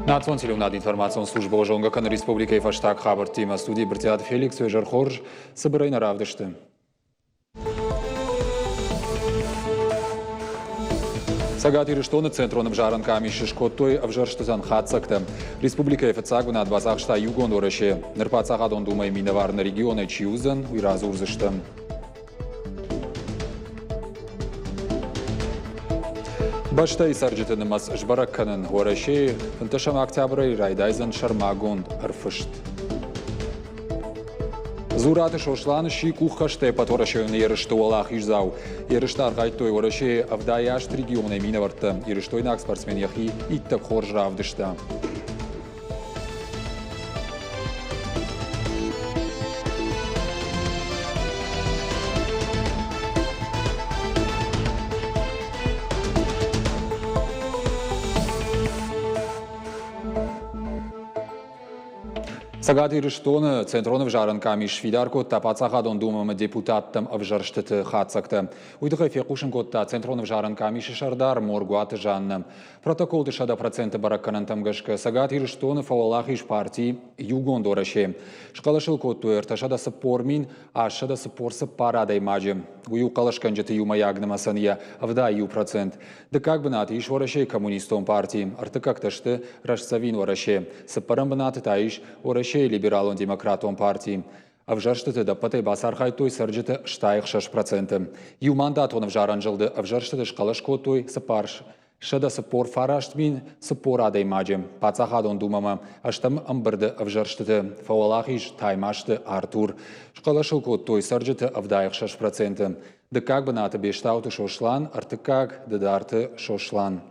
Национальная информационная служба Жонгақан Республикой фаштаг хабар тема студии Бертиад Феликс Уэжар Хорж собирайна равдышты. Сагат Ириштоны центроном жаран камиши шкоттой обжарштызан хатсакта. Республика ФЦАГу на 26 югон ореше. Нерпацагадон думай миноварны регионы чиузан уйразурзышты. Баштай сарджетынымас жбаракканын ореше. Фынтышам октябры райдайзан шармагон арфышт. Зураты шошланы ши кухаште паторашевны ерышты олах ижзау. Ерыштар гайтой ореше авдаяшт регионы миноварты. Ерыштойнак спортсмен яхи иттак хоржра авдышта. Сагат Ириштоны центроны жаран камиш фидарко тапацахадон думам депутаттам авжарштыты хатсакты. Уйдыгы фекушын котта центроны жаран камиши шардар моргуаты жанны. Протокол дышада проценты баракканан тамгашка. Сагат Ириштоны фауалах иш партии югон дораше. Шкалашыл котту эрташада саппормин, ашада саппорсы парадай маджи. Ую калашканжаты юма ягнамасания авда ю процент. Да как бы наты иш ораше коммунистом партии. Артыкак ташты рашсавин ораше. Саппарам бы наты таиш ораше либералон демократон партии. Авжарштыты да патай басархай той сарджыты штайх 6%. Ю мандат он авжаран жылды авжарштыты шкалашко той сапарш. Шада сапор фараштмин сапор адай маджем. Пацахадон думама аштам амбырды авжарштыты. Фауалахиш таймашты Артур. Шкалашылко той сарджыты авдайх 6%. Да как бы наты бештауты шошлан, артыкак да дарты шошлан.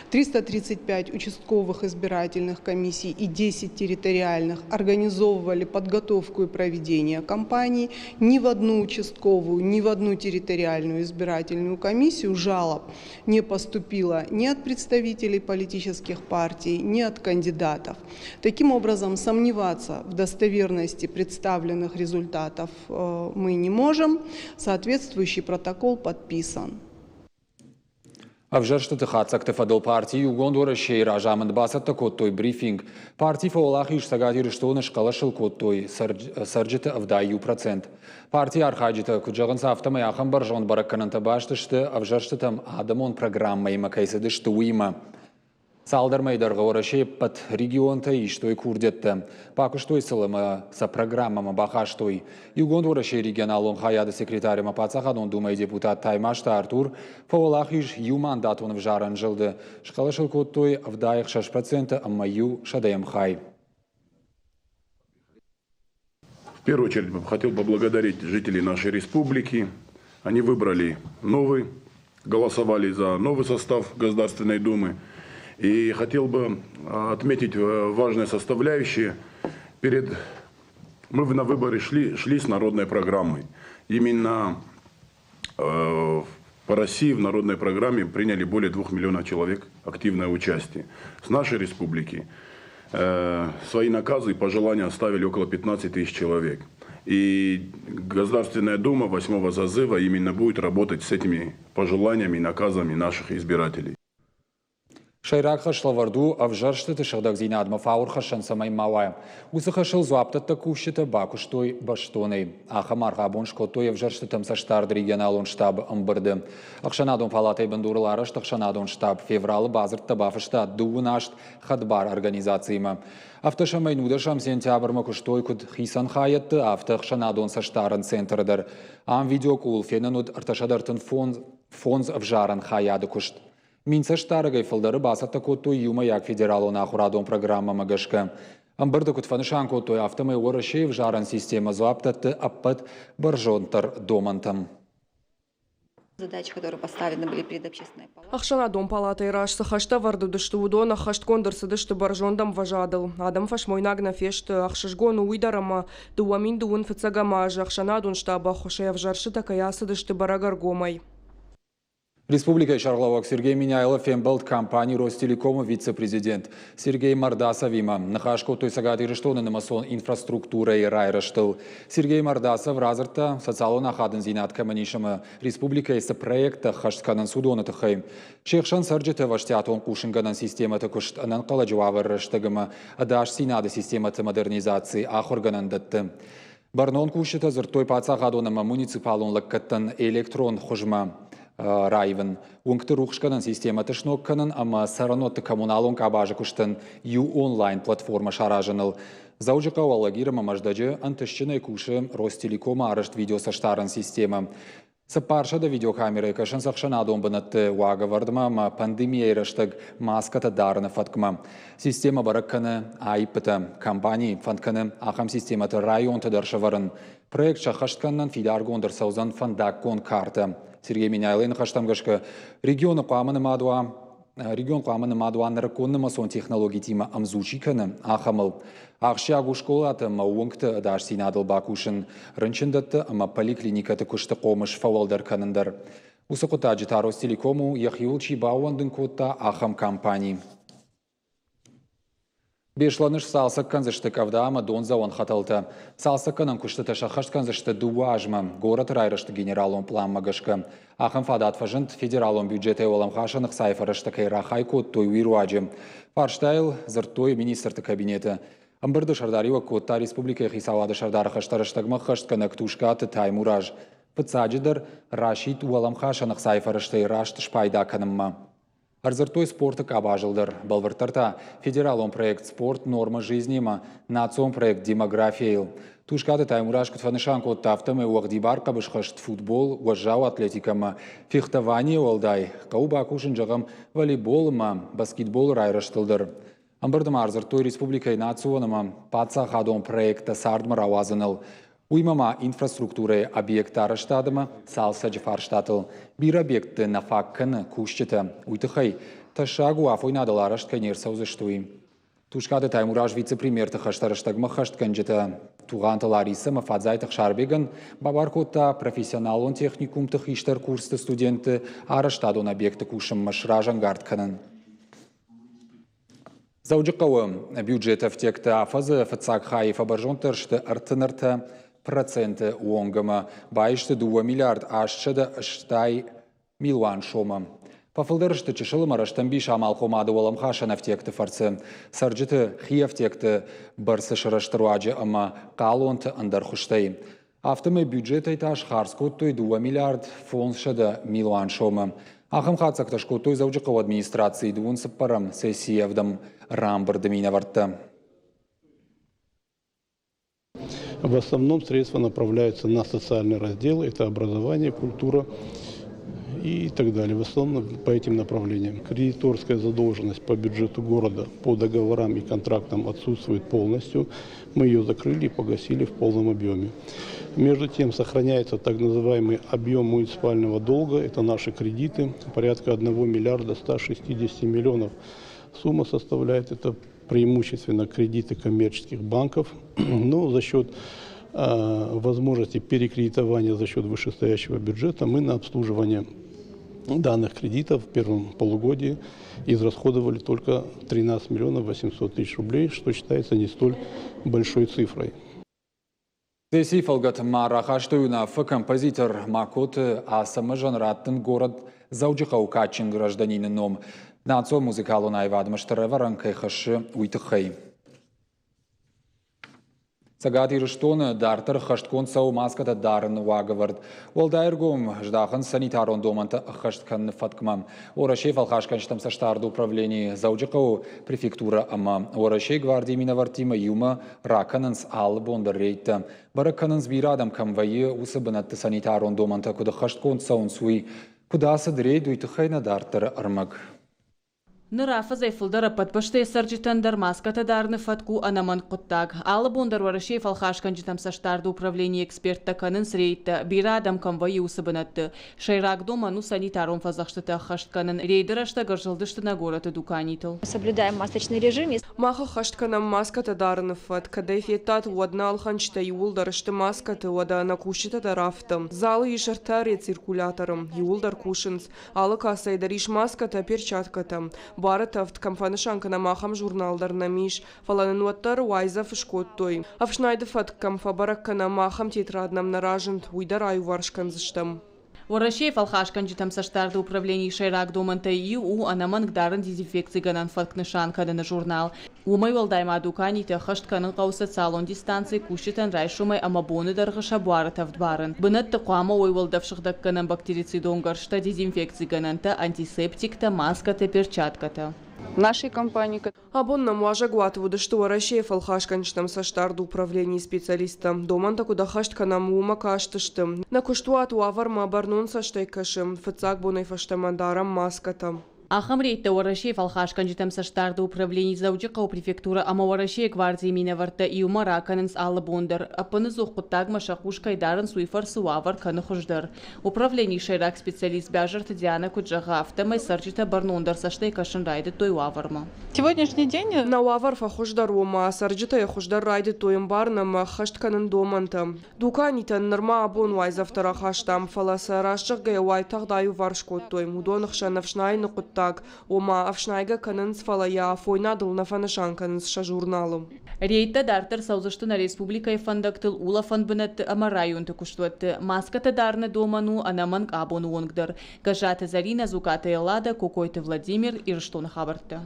335 участковых избирательных комиссий и 10 территориальных организовывали подготовку и проведение кампаний. Ни в одну участковую, ни в одну территориальную избирательную комиссию жалоб не поступило ни от представителей политических партий, ни от кандидатов. Таким образом, сомневаться в достоверности представленных результатов мы не можем. Соответствующий протокол подписан. Авжарштыты хатсакты фадыл партии югон ореше ражамын басатты коттой брифинг. Партии фаулахиш Сагат Ириштоны шкалашыл коттой сарджыты авда ю процент. Партия архаджыты куджағын сафтамай ахын баржон баракканынты баштышты авжарштытым адамон программай макайсыдышты уйма. Салдармайдарға ораше пат регионта иштой курдетті. Пакуштой сылымы са программама бахаштой. Югон ораше регионалон хаяды секретарема пацахадон думай депутат Таймашта Артур фаулахиш ю мандатон в жаран жылды. Шкалашыл коттой авдаях 6%, амма ю шадаем хай. В первую очередь хотел бы поблагодарить жителей нашей республики. Они выбрали новый, голосовали за новый состав Государственной Думы. И хотел бы отметить важные составляющие. Мы на выборы шли с народной программой. Именно по России в народной программе приняли более 2 миллионов человек активное участие. С нашей республики свои наказы и пожелания оставили около 15 тысяч человек. И Государственная Дума 8-го созыва именно будет работать с этими пожеланиями и наказами наших избирателей. Шайрак хашлаварду авжарштыты шагдак зина адма фаур хашан самай мавая. Усы хашыл зуаптатта кушчыты бакуштой баштоной. Ахамар хабон шкоттой авжарштытым саштарды регионалон штаб амбырды. Акшанадон палатай бандурылары штакшанадон штаб февралы базыртта бафышта дуынашт хадбар организацияма. Автошамай нудашам сентябрма куштой куд хисан хаятты автохшанадон саштарын центрыдар. Ам видеокул фенануд арташадартын фонз авжаран хаяды кушт. Минца штарагай фалдары басатта коттой юма як федералон ахурадон программа магашка. Амбырды кутфанышан коттой автомай орашей в жаран система зуаптатты аппат баржонтар домантам. Задачи, которые поставлены были перед общественной палатой. Ахшанадон палатай рашсы хашта варды дышты удона хашт кондырсы дышты баржондам важадыл. Адам фашмойнагна фешты ахшышгону уйдарама дуамин дуын фыцагамажы. Ахшанадон штаба хошая в жаршы такаясы дышты барагар гомай. Республика Шарловок Сергей Миняйлов фембалт компании Ростелекома вице-президент Сергей Мардасов има. Нахашко той сагат ирыштоны намасон инфраструктура и райрыштыл. Сергей Мардасов разырта социалон ахадын зинат каманишама республика есе проекта хаштканын судоны тахайм. Шехшан сарджеты ваштятон кушынганын систематы кушт анан кала жуавырыштыгыма адаш синады систематы модернизации ахорганын датты. Барнон кушыта зыртой пацахадонама муниципалон лаккаттан электрон хужма райвен. Ункты рухшканын система тышнокканын, ама саранотты коммуналон кабажы куштын ю онлайн платформа шаражыныл. Заужыка уалагирама маждаджы антышчыны кушы Ростелекома арышт видео саштарын система. Сапаршада видеокамеры кашын сақшана домбанатты уага вардыма, ама пандемия ирыштык маската дарыны фаткма. Система баракканы айпыты компании фантканы ахам систематы районты даршаварын. Проект шахаштканнан фидаргон дарсаузан фандаккон карта. Сергей Миняйлын хаштамгашка регион қуамыны мадуан нараконны масон технологии тима амзучиканы ахамыл. Ахши агушколаты мауыңкты адаш синадыл бакушын рынчындатты, ама поликлиникаты күшті қомыш фауалдар канындар. Усықыта жита Ростелекому яхиулчи бауандын котта ахам компании. Бешланыш салсак канзышты кавдаама донзауан хаталты. Салсак канан куштыта шахашт канзышты дуажма. Город райрышты генералон план магашка. Ахам фадат фажынт федералон бюджеты олам хашанық сайфарышты кайрахай код той уируаджи. Фарштайл зыртой министрты кабинеты. Амбырды шардарива котта республика хисавады шардары хаштарыштагма хаштканак тушкаты таймураж. Пыцаджидыр Рашид олам хашанық сайфарышты рашты шпайда канымма. Арзыртой спорты кабажылдыр. Балвыртарта федералон проект спорт норма жизни ма, национ проект демография. Тушкаты таймураж кутфанышан код тафтамы уагдибар кабышхашт футбол, уажжау атлетика ма, фехтование олдай, кауба кушынжағам волейбол ма, баскетбол райраштылдыр. Амбырдым арзыртой республика и национа ма, паца хадон проекта сардмар авазыныл. Уймама инфраструктуры объекта штадыма салса джифарштатыл. Бир объекты на факканы кушчыты. Уйтыхай, ташагу афойнадыларышт канерса узыштуй. Тушкады таймураж вице-премьерты хаштарыштагма хаштканжыты. Туғанты Лариса мафадзайтық шарбегін, бабаркотта профессионалон техникумтық иштар курсты студенты арыштадон объекты кушым машражан гардканын. Заужықауы бюджеті втекті афазы фацак хайф абаржонтыршты артынырты проценты уонгама байышты 2 миллиард ашчыды ұштай милуан шома. Пафылдырышты чышылым араштан биш амал қомады олам хашан автекті фарцы. Сарджыты хи автекті барсы шыраштыруаджы ама қалуанты андар хуштай. Автомы бюджеты таш харскоттой 2 миллиард фоншыды милуан шома. Ахым хацакта шкотой заужықау администрации дуын сыппарам сессиевдам рамбырдымина варты. В основном средства направляются на социальные разделы, это образование, культура и так далее. В основном по этим направлениям. Кредиторская задолженность по бюджету города по договорам и контрактам отсутствует полностью. Мы ее закрыли и погасили в полном объеме. Между тем сохраняется так называемый объем муниципального долга. Это наши кредиты. Порядка 1 миллиарда 160 миллионов. Сумма составляет это преимущественно кредиты коммерческих банков. Но за счет возможности перекредитования за счет вышестоящего бюджета мы на обслуживание данных кредитов в первом полугодии израсходовали только 13 миллионов 800 тысяч рублей, что считается не столь большой цифрой. Сессии фалгат марахаштуюна композитор Макоты Асамажан Раттен город Заужихау Качин гражданин ном. Нацо музыкалу найвадмаштары варанкай хашы уйтыхай. Сагат ирыштоны дартыр хашткон сау маската дарын уагавард. Олдайргум ждахын санитарон доманта хашткан фаткмам. Орашей фалхашканштам саштарды управлении Заужихау префектура ама. Орашей гвардии минавартима юма ракананс ал бондар рейта. Баракананс бирадам камвайы усабанатты санитарон доманта куда хашткон саун суи. Куда садрей дуйтыхай на дартыр армаг. Нрафа зайфылдара подпашты сарджитандар маската дарны фатку анаман куттаг. Аллы бондар варашей фалхашкан житам саштарды управление эксперта канын срейта бира адам конвои усыбынатты. Шайрак дома ну санитаром фазахштыта хаштканын рейдерашта горжылдышты на город дуканитл. Соблюдаем масочный режим. Маха хаштканам маската дарны фат, когда эффектат уадна алханчта юлдарышты маскаты уада накушита тарафтым. Залы ишартаре циркулятором, юлдар кушинс, алы касайдариш маската перчатката. Баратавт камфанышанкана махам журналдарна миш, фаланынуаттар уайза фышкоттой. Афшнайды фат камфабараккана махам тетраднам наражент, уйдар аюваршканзыштам. Ворашей фалхашкан житам саштарды управление Шайрак доманта и у анаман гдаран дезинфекции ганан фаткнышан кадана журнал. Умай валдайма дуканите хаштканын қаусы салон дистанции кушитан райшумай амабоны дарғыша Баратавт барын. Бынатты қуама ойвалдавшықдак ганан бактерицидон гаршта дезинфекции гананта антисептикта маската перчатката. Нашей компании. Абонна муажа гуатвуды, что Ворашей фалхашканчтам саштарды управление специалистам. Доман такуда хаштканам ума каштыштым. На куштуату аварма барнун саштайкашым. Фацак бонай фаштамандарам маскатам. Ахам рейта Ворашей фалхашкан житам саштарды управление зауджикау префектура, ама Ворашей гвардии минаварта и умара канынс аллы бондар. Апаны зухкуттаг машакушкай дарын суйфар суавар каны хуждар. Управление Шайрак специалист бяжарта Диана Куджага автомай сарджита барнундар саштайкашын райды той уаварма. Сегодняшний день На уавар фахуждар ума, сарджита я хуждар райды тоим барнам хаштканын доманта. Дуканитан нырма абон уайза втора хаштам фаласа рашчыггай уайтагдаю варшкот тоим. Удонықша навшнайны так, ома авшнайга канынс фалая фойнадыл на фанышан канынсша журналым. Рейта дартар саузышты на республикай фандактыл ула фанбынатты ама районты куштуатты. Маската дарны доману анаманг абону онгдар. Гажата Зарина, Зуката Эллада, Кокойты Владимир, Ирштон хабарты.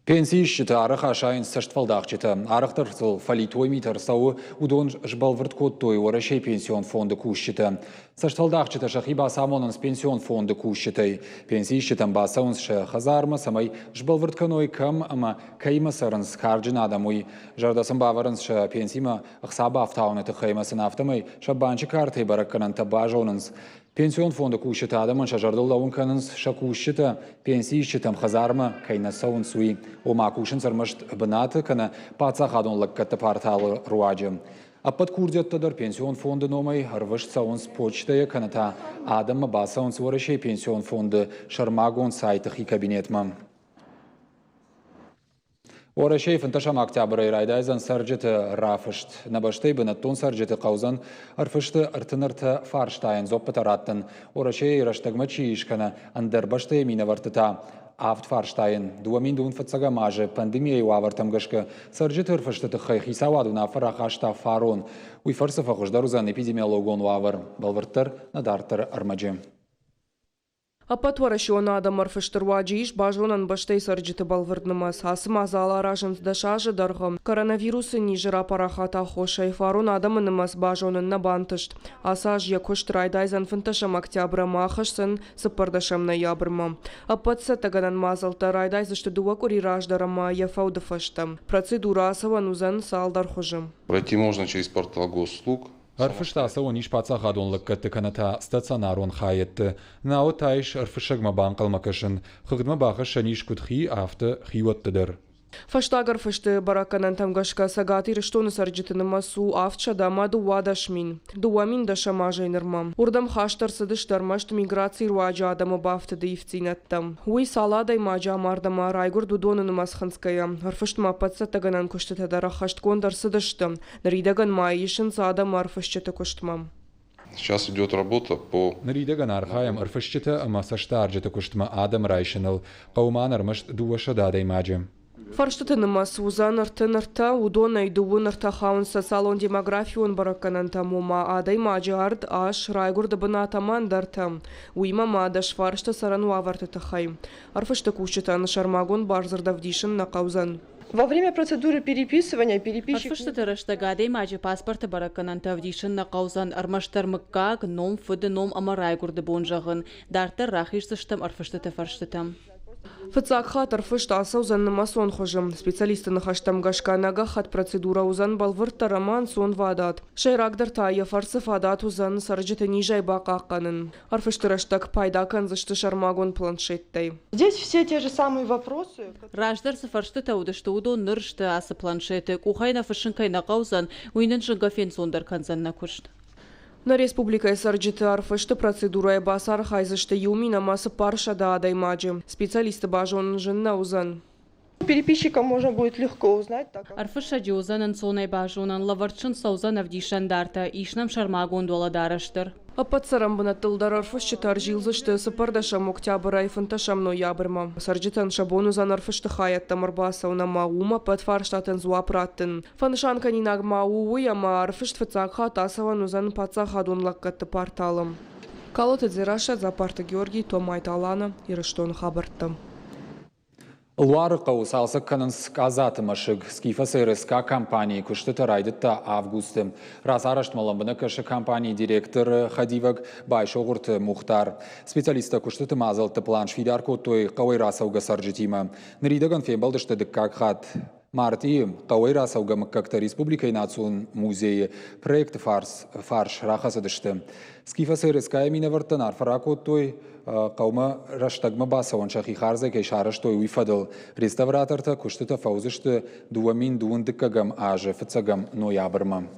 Пенсии счета арық ашайын саштфалдақчыты. Арықтыр сыл фалитой митар сауы удон жбалвырт кодтой Ворашей пенсион фонды кушчыты. Саштфалдақчыты шахиба самонынс пенсион фонды кушчыты. Пенсии счетам басаунс хазарма самай жбалвырт каной кам ама кайма сарынс харджин адамуй. Жардасым баварынс пенсима ақсаба автауныты қаймасын автомай шабанчы карты баракканан табажонынс. Пенсион фонды кушчыты адамын шажардыл лауын канынс шакушчыты пенсии счетам хазарма кайна саун суи. Ома кушын сармышт бынаты кана паца хадонлык катты порталы руаджы. Аппат курдеттадыр пенсион фонды номай арвышт саунс почтая каната адамы басаунс Ворашей пенсион фонды шармагон сайтых и кабинетма. Ворашей фанташам октябрь райдайзан сарджеты рафышт. Набаштай бынаттон сарджеты қаузан арфышты артынырты фарштайын зоппатараттын. Ворашей раштагмачи ишкана андербаштай минавартыта. Авт фарштайын. Дуамин дун фацага маже пандемия уавартам гашка. Сарджеты арфышты тыхай саваду на фарахашта фарон. Уй фарсафа хуждарузан эпидемиологон уавар. Балварттар надартар армаджи. Апат Ворашиона адам арфыштырваджиш бажонан баштай сарджиты балвырднымас. Асым азала ражынс дашажы дарғым. Коронавирусы нижыра парахата хошай фарон адамынымас бажонын на бантышт. Асаж я коштрайдайзан фынташам октября махашсын сыпардашам ноябрьма. Апатса таганан мазалта райдайзышты дуакури раждарама я фаудыфаштам. Процедура асаван узан салдар хожым. Пройти можно через портал госуслуг. Арфышта сауын иш паца хадонлык катты каната стационарон хаетты. Нау тайш арфышагма банқалмакашын. Хыгдма бақыш шаниш кудхи авты хиуаттыдыр. Фаштагар фашты бараканан тамгашка сагати рештоны сарджитыны масу автша дама дуадашмин. Дуамин дашамажай нырмам. Урдам хаштарсы дыштармашт миграции руаджа адамы бафты дыевцинаттам. Уй саладай мажа мардама райгур дудонын масханская. Арфыштма патса таганан куштытадара хашткондарсы дыштым. Наридаган майишын садам арфышчыты куштмам. Сейчас идет работа по... Наридаган архаям арфышчыты ама саштарджыты куштма адам райшыныл. Қауман армышт дуашададай маджи. Фарштатынымас узан артынырта удона идуын артахаунса салон демографион бараканан тамума адай маджард аш райгурда бына атаман дартам. Уйма мадаш фаршта сарану авартатахай. Арфышта кушетан шармагон барзардавдишын на каузан. Во время процедуры переписывания переписчик... Арфышты тырыштагадей маджи паспорты бараканан тавдишын на каузан армаштармыкка гном фыды ном ама райгурда бонжағын. Дартыр рахишсыштам арфышты фарштатам. Фыцак хатар фыштаса узанныма сон хожым. Специалисты хаштам гашканага хат процедура узан балвырта роман сон вадат. Шайрагдар тая фарсы фадат узан сарджиты нижай бакаканын. Арфыштыраштак пайда канзышты шармагон планшеттай. Здесь все те же самые вопросы. Раждар сыфаршты таудыштуудо ныршты асы планшеты. Кухайна фышынкайна қаузан, уйнын жынгафен сондар канзанна күшт. На республика сарджиты арфышты процедура басар хайзышты юмина масы парша да адаймаджи. Специалисты бажон жынна узан. Переписчика можно будет легко узнать. Арфыша диозанын сонай бажонан лаварчын саузан авдишандарта, ишнам шармагон дола дараштыр. Апатсарам бына тылдар арфышты таржилзышты сыпардашам октябрь айфынташам ноябрьма. Сарджитан шабон узан арфышты хаятта марбаса уна маума патфарштатын зуапраттын. Фаншанка нинаг мауы ама арфышт фыцакха тасаван узан пацаха донлаккатты порталым. Калоты дзираша Запарта Георгий Томайталана ирыштон хабарттым. Луары қауысалсы кынынс казаты машыг скифасы РСК компании күшті тарайдытта августы. Раз араштмалымбыны кіші компании директор Хадиваг Байшоғырты Мухтар. Специалиста күшті мазалты план швидарко той қауай расауға саржитима. Ныридаган фембалдышты дыққақ хат. Марти қауай расауға мұққақты Республикай национ музейі проект фарш рахасы дышты. Скифасы РСК еміне варттан арфарако той قوما رشتگم باسوان شخی خارزه که شارش توی ویفادل реставратор تا کشته تا فوزشت دوامین دون دکگم آج فتسگم نویابرم.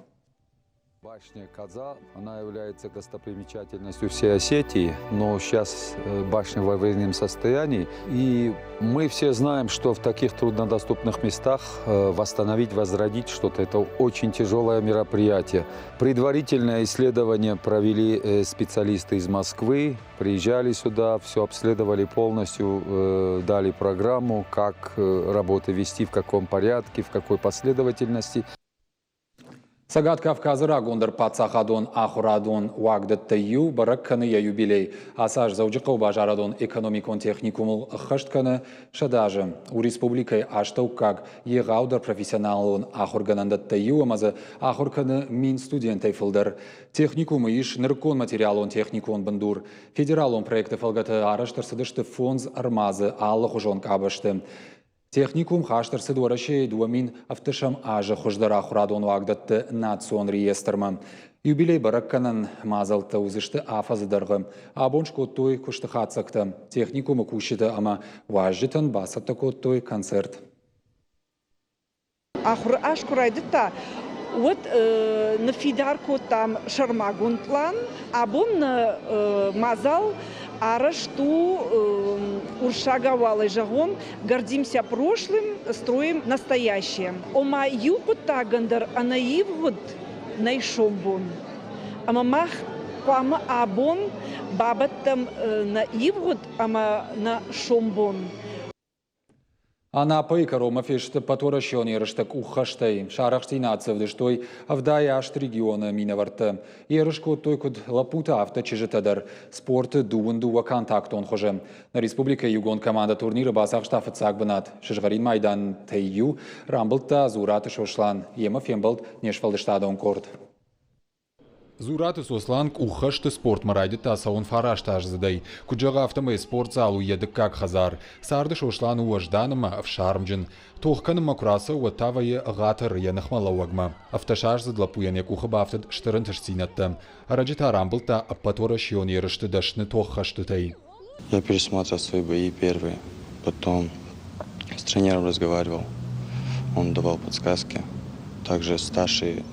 Башня Каза, она является достопримечательностью всей Осетии, но сейчас башня в аварийном состоянии. И мы все знаем, что в таких труднодоступных местах восстановить, возродить что-то – это очень тяжелое мероприятие. Предварительное исследование провели специалисты из Москвы, приезжали сюда, все обследовали полностью, дали программу, как работы вести, в каком порядке, в какой последовательности. Сагат Кавказыра гондар пацахадон ахурадон уагдаттайю баракканы юбилей. Асаж заужықау бажарадон экономикон техникумыл хыштканы шадажы. У республикай аштауккаг еғаудар профессионалон ахурганандаттайю амазы ахурканы мин студентай фылдар. Техникумы иш ныркон материалон техникон бандур. Федералон проекты фылгаты араштырсыдышты фонз армазы аллы хужон кабышты. Техникум хаштырсы дуарашей дуамин автошам ажы хуждара хурадон вагдатты национ реестрма. Юбилей баракканан мазалты узышты афазыдарғы. Абонш коттой күшті хатсақты. Техникумы күшіті ама важжытын басатты коттой концерт. Аш курайдыта. Вот на фидарку там шармагун план, абон мазал арашту уршагавалый жагон, гордимся прошлым, строим настоящее. Ома югут тагандар, а наивгут найшомбун. Амамах пама абон бабаттам наивгут, ама на шомбун. Ана пайка рома фешті патурашон еріштік ұққаштай. Шарақшты нацевдіштой авдай ашт регионы минаварты. Ерішко той күд лапута авто чижітадар. Спорты дуын-дуа контактон хожы. На республика югон команда турниры басақшта фыцақ бінат. Шыжғарин майдан тайю, рамбылта зураты шошлан. Ема фембылт нешфалдыштадон корд. Зураты сослан ухашты спорт марайды тасауын фараштаж зыдай. Куджаға автомай спорт залу едік как хазар. Сарды шошлан уажданыма в шармджин. Тоққаныма құрасы уаттавайы ғатыр енықмалауагма. Автошаж зыдлапуян якуха бафтад штырын тышцинатты. Араджита рамбылта аппатора шион ерышты дашны тоққашты тай. Я пересмотрел свои бои первые. Потом с тренером разговаривал. Он давал подсказки. Также старшие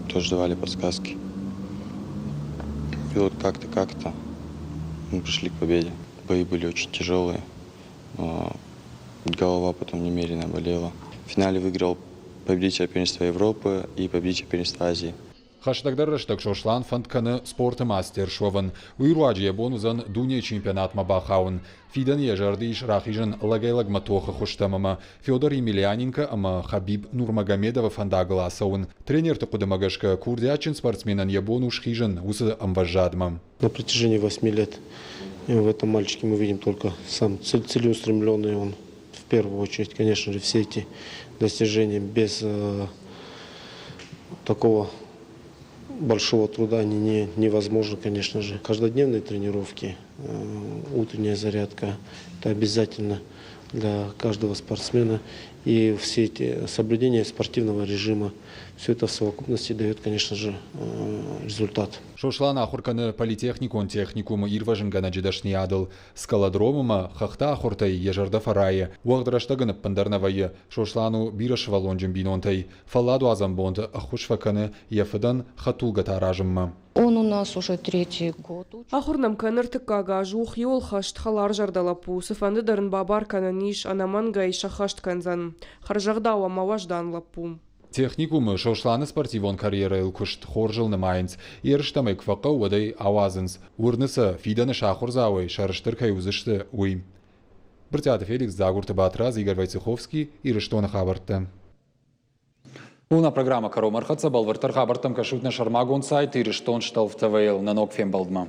тоже давали подсказки. И вот как-то мы пришли к победе. Бои были очень тяжелые. Голова потом немерено болела. В финале выиграл победитель первенства Европы и победитель первенства Азии. Хаштагдар раштаг шошлан фантканы спорты мастер шован. Уйруаджия бонузан дуния чемпионат мабахаун. Фидан ежарды иш рахижан лагайлаг матоха хуштамама. Федор Емельяненко ама Хабиб Нурмагомедова фандагласаун. Тренер Токудамагашка курдячин спортсменан ебону шхижан усы амбажадма. На протяжении 8 лет в этом мальчике мы видим только сам целеустремленный он. В первую очередь, конечно же, все эти достижения без такого большого труда невозможно, конечно же. Каждодневные тренировки, утренняя зарядка – это обязательно для каждого спортсмена. И все эти соблюдения спортивного режима, все это в совокупности дает, конечно же, результат. Шошлана ахурканы политехникон техникумы ирважын гана жидашни адыл. Скаладромыма хахта ахуртай ежарда фарайы. Уағдыраштагыны пандарнавайы. Шошлану бираш валонжын бинонтай. Фалладу азамбонды ахушфаканы ефыдан хатулга таражымма. Он у нас уже 3-й год. Ахурнам каныртык кага жух юл хашт халар жардалапу. Сыфанды дарын бабар кананиш анаман гай шахашт канзан. Харжагдауа маваждан лапу. Техникумы шошланы спортивон карьера илкушт хоржылны майнц. Ерштамы квақа уадай авазынс. Урнысы фиданы шахурзауай шарыштыр кайузышты уй. Біртяты Феликс Загурты Батраз, Игорь Войцеховский и Рештона Хабарты. Уна программа Каро Мархаца, Балвартар Хабартам Кашутна Шармагон сайт и Рештон Шталф ТВЛ на Нокфем Балдма.